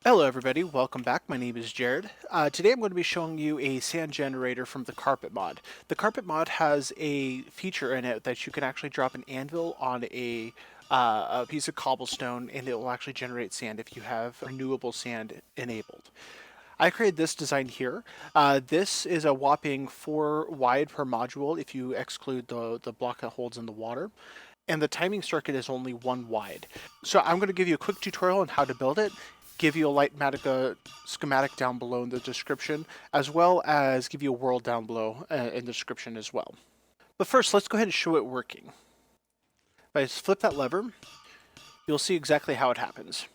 Hello everybody, welcome back. My name is Jared. Today I'm going to be showing you a sand generator from the carpet mod. The carpet mod has a feature in it that you can actually drop an anvil on a piece of cobblestone and it will actually generate sand if you have renewable sand enabled. I created this design here. This is a whopping 4 wide per module if you exclude the block that holds in the water. And the timing circuit is only 1 wide. So I'm going to give you a quick tutorial on how to build it, give you a light schematic down below in the description, as well as give you a world down below in the description as well. But first, let's go ahead and show it working. If I flip that lever, you'll see exactly how it happens.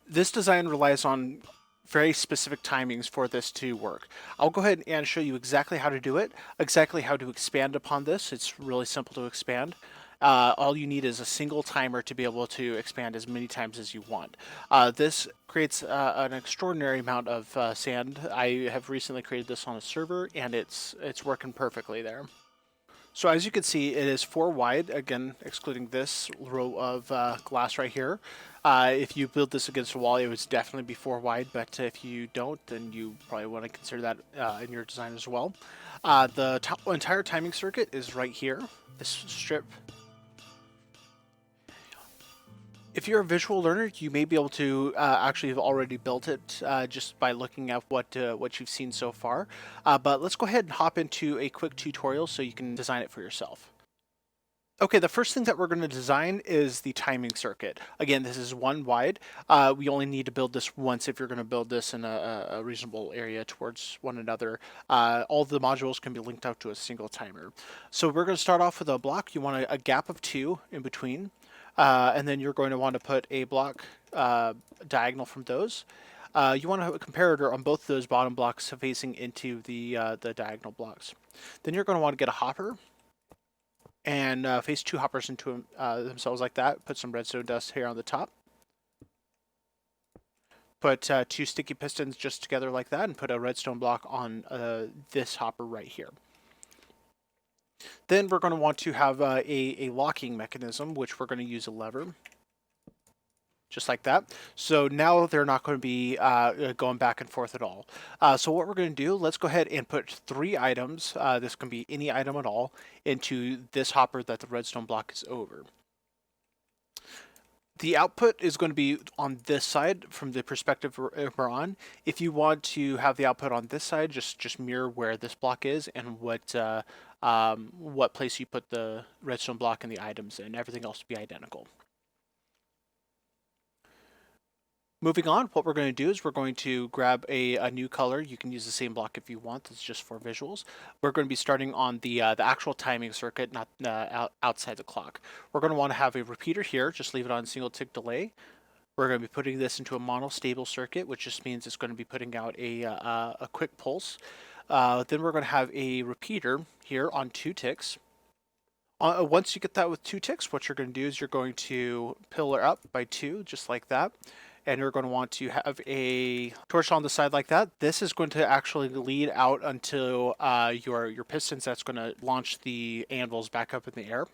This design relies on very specific timings for this to work. I'll go ahead and show you exactly how to do it, exactly how to expand upon this. It's really simple to expand. All you need is a single timer to be able to expand as many times as you want. This creates an extraordinary amount of sand. I have recently created this on a server and it's working perfectly there. So as you can see, it is 4 wide, again, excluding this row of glass right here. If you build this against a wall, it would definitely be 4 wide, but if you don't, then you probably want to consider that in your design as well. The entire timing circuit is right here, this strip. If you're a visual learner, you may be able to actually have already built it just by looking at what you've seen so far. But let's go ahead and hop into a quick tutorial so you can design it for yourself. Okay, the first thing that we're going to design is the timing circuit. Again, this is 1 wide. We only need to build this once if you're going to build this in a reasonable area towards one another. All the modules can be linked out to a single timer. So we're going to start off with a block. You want a gap of 2 in between. And then you're going to want to put a block diagonal from those. You want to have a comparator on both those bottom blocks facing into the diagonal blocks. Then you're going to want to get a hopper and face 2 hoppers into themselves like that. Put some redstone dust here on the top. Put 2 sticky pistons just together like that and put a redstone block on this hopper right here. Then we're going to want to have a locking mechanism, which we're going to use a lever, just like that. So now they're not going to be going back and forth at all. So what we're going to do, let's go ahead and put 3 items, this can be any item at all, into this hopper that the redstone block is over. The output is going to be on this side from the perspective we're on. If you want to have the output on this side, just mirror where this block is and what place you put the redstone block and the items in. Everything else will be identical. Moving on, what we're going to do is we're going to grab a new color. You can use the same block if you want. It's just for visuals. We're going to be starting on the actual timing circuit, not outside the clock. We're going to want to have a repeater here. Just leave it on single tick delay. We're going to be putting this into a monostable circuit, which just means it's going to be putting out a quick pulse. Then we're going to have a repeater here on 2 ticks. Once you get that with 2 ticks, what you're going to do is you're going to pillar up by 2, just like that. And you're going to want to have a torch on the side like that. This is going to actually lead out until your pistons that's going to launch the anvils back up in the air.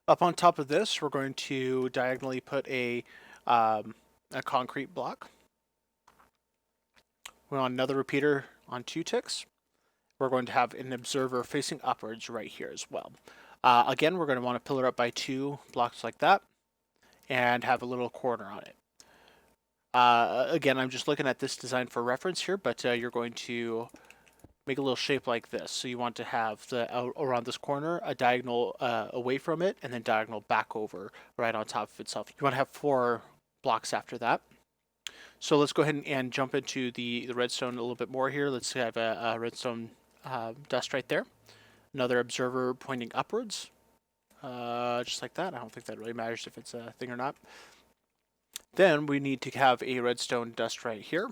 Up on top of this, we're going to diagonally put a concrete block. We want another repeater on 2 ticks. We're going to have an observer facing upwards right here as well. Again, we're going to want to pillar up by 2 blocks like that and have a little corner on it. Again, I'm just looking at this design for reference here, but you're going to make a little shape like this. So you want to have around this corner a diagonal away from it and then diagonal back over right on top of itself. You want to have 4 blocks after that. So let's go ahead and jump into the redstone a little bit more here. Let's have a redstone dust right there. Another observer pointing upwards. Just like that. I don't think that really matters if it's a thing or not. Then we need to have a redstone dust right here.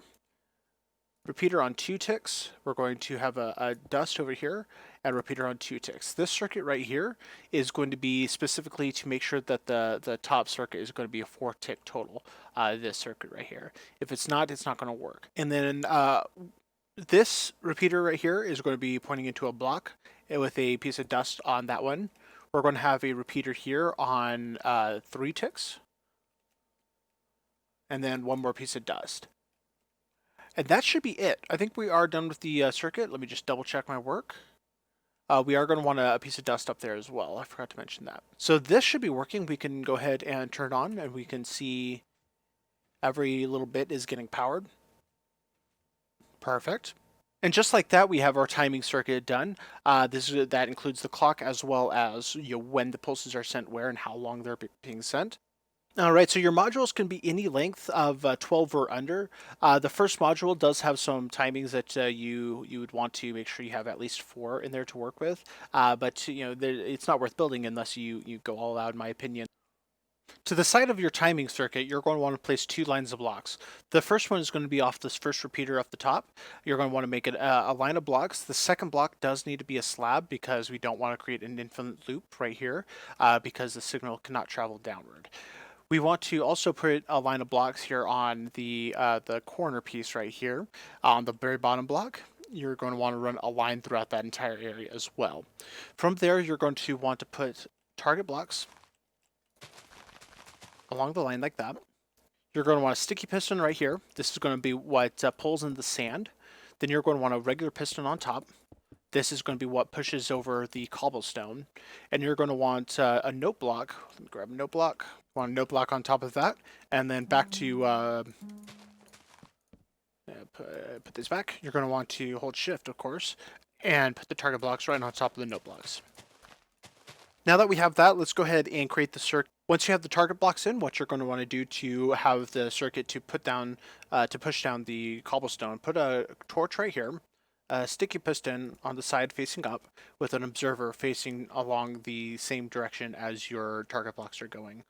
Repeater on 2 ticks. We're going to have a dust over here and repeater on 2 ticks. This circuit right here is going to be specifically to make sure that the top circuit is going to be a 4 tick total. This circuit right here. If it's not going to work. And then this repeater right here is going to be pointing into a block with a piece of dust on that one. We're going to have a repeater here on 3 ticks. and then one more piece of dust. And that should be it. I think we are done with the circuit. Let me just double check my work. We are going to want a piece of dust up there as well. I forgot to mention that. So this should be working. We can go ahead and turn it on, and we can see every little bit is getting powered. Perfect. And just like that, we have our timing circuit done. That includes the clock as well as when the pulses are sent where and how long they're being sent. All right, so your modules can be any length of 12 or under. The first module does have some timings that you would want to make sure you have at least 4 in there to work with. But it's not worth building unless you go all out, in my opinion. To the side of your timing circuit, you're going to want to place 2 lines of blocks. The first one is going to be off this first repeater off the top. You're going to want to make it a line of blocks. The second block does need to be a slab because we don't want to create an infinite loop right here because the signal cannot travel downward. We want to also put a line of blocks here on the corner piece right here. On the very bottom block, you're going to want to run a line throughout that entire area as well. From there, you're going to want to put target blocks along the line like that. You're going to want a sticky piston right here. This is going to be what pulls in the sand. Then you're going to want a regular piston on top. This is going to be what pushes over the cobblestone. And you're going to want a note block. Let me grab a note block. Want a note block on top of that. And then back to put this back. You're going to want to hold shift, of course, and put the target blocks right on top of the note blocks. Now that we have that, let's go ahead and create the circuit. Once you have the target blocks in, what you're going to want to do to have the circuit to push down the cobblestone, put a torch right here, a sticky piston on the side facing up with an observer facing along the same direction as your target blocks are going.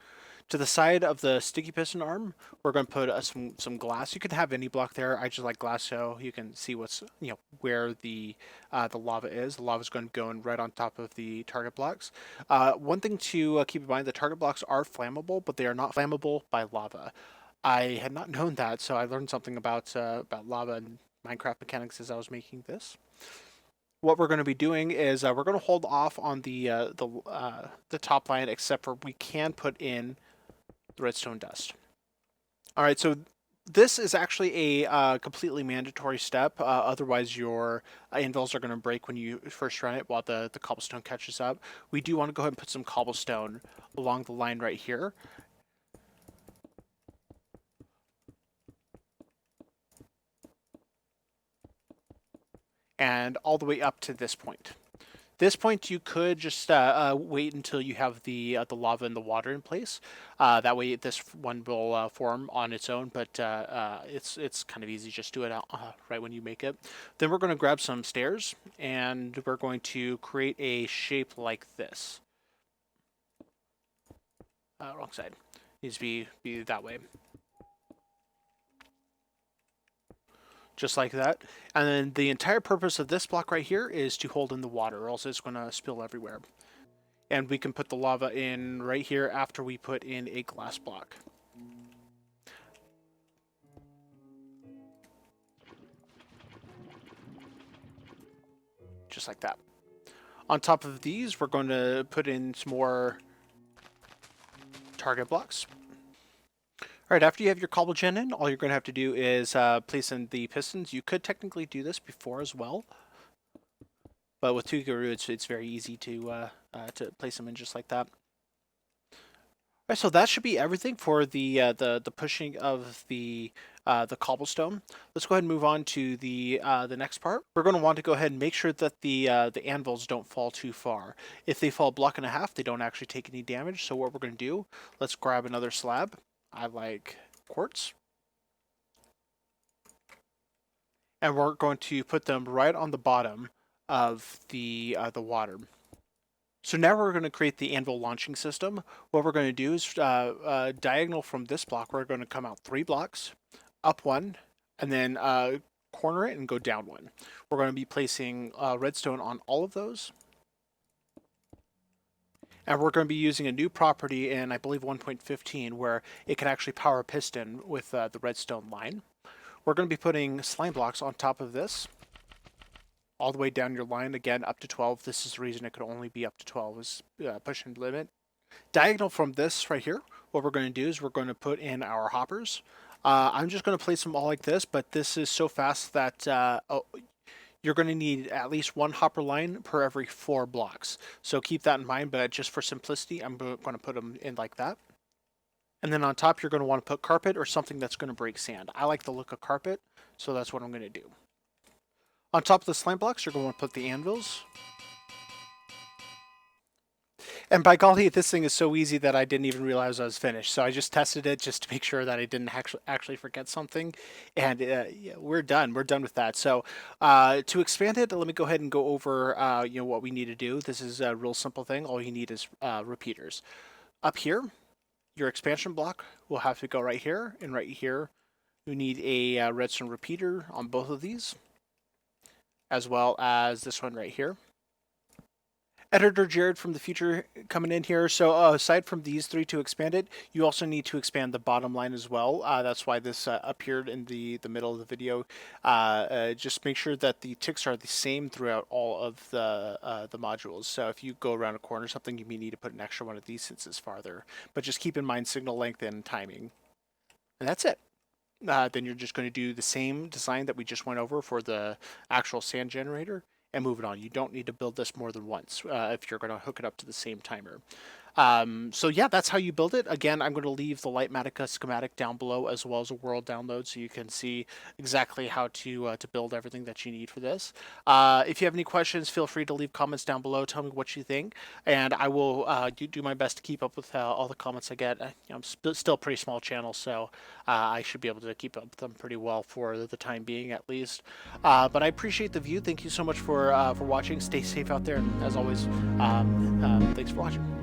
To the side of the sticky piston arm, we're going to put some glass. You can have any block there. I just like glass so you can see what's where the lava is. The lava is going to go in right on top of the target blocks. One thing to keep in mind: the target blocks are flammable, but they are not flammable by lava. I had not known that, so I learned something about lava and Minecraft mechanics as I was making this. What we're going to be doing is we're going to hold off on the top line, except for we can put in the redstone dust. All right, so this is actually a completely mandatory step. Otherwise, your anvils are going to break when you first run it while the cobblestone catches up. We do want to go ahead and put some cobblestone along the line right here. And all the way up to this point. This point, you could just wait until you have the lava and the water in place. That way, this one will form on its own. But it's kind of easy. Just do it right when you make it. Then we're going to grab some stairs, and we're going to create a shape like this. Wrong side. Needs to be that way. Just like that. And then the entire purpose of this block right here is to hold in the water, or else it's going to spill everywhere. And we can put the lava in right here after we put in a glass block. Just like that. On top of these, we're going to put in some more target blocks. All right, after you have your cobble gen in, all you're going to have to do is place in the pistons. You could technically do this before as well, but with 2 Guru, it's very easy to place them in just like that. All right, so that should be everything for the pushing of the cobblestone. Let's go ahead and move on to the next part. We're going to want to go ahead and make sure that the anvils don't fall too far. If they fall a block and a half, they don't actually take any damage. So what we're going to do, let's grab another slab. I like quartz. And we're going to put them right on the bottom of the water. So now we're going to create the anvil launching system. What we're going to do is diagonal from this block, we're going to come out 3 blocks, up 1, and then corner it and go down 1. We're going to be placing redstone on all of those. And we're going to be using a new property in, I believe, 1.15, where it can actually power a piston with the redstone line. We're going to be putting slime blocks on top of this, all the way down your line, again, up to 12. This is the reason it could only be up to 12, is pushing limit. Diagonal from this right here, what we're going to do is we're going to put in our hoppers. I'm just going to place them all like this, but this is so fast that you're going to need at least one hopper line per every 4 blocks. So keep that in mind, but just for simplicity, I'm going to put them in like that. And then on top, you're going to want to put carpet or something that's going to break sand. I like the look of carpet, so that's what I'm going to do. On top of the slime blocks, you're going to want to put the anvils. And by golly, this thing is so easy that I didn't even realize I was finished. So I just tested it just to make sure that I didn't actually forget something. And yeah, we're done. We're done with that. So to expand it, let me go ahead and go over what we need to do. This is a real simple thing. All you need is repeaters. Up here, your expansion block will have to go right here. And right here, you need a redstone repeater on both of these, as well as this one right here. Editor Jared from the future coming in here. So aside from these 3 to expand it, you also need to expand the bottom line as well. That's why this appeared in the middle of the video. Just make sure that the ticks are the same throughout all of the modules. So if you go around a corner or something, you may need to put an extra one of these since it's farther. But just keep in mind signal length and timing. And that's it. Then you're just going to do the same design that we just went over for the actual sand generator and move it on. You don't need to build this more than once if you're going to hook it up to the same timer. So yeah, that's how you build it. Again, I'm going to leave the Lightmatica schematic down below as well as a world download so you can see exactly how to build everything that you need for this. If you have any questions, feel free to leave comments down below. Tell me what you think, and I will do my best to keep up with all the comments I get. I'm still a pretty small channel, so I should be able to keep up with them pretty well for the time being at least. But I appreciate the view. Thank you so much for watching. Stay safe out there, and as always, thanks for watching.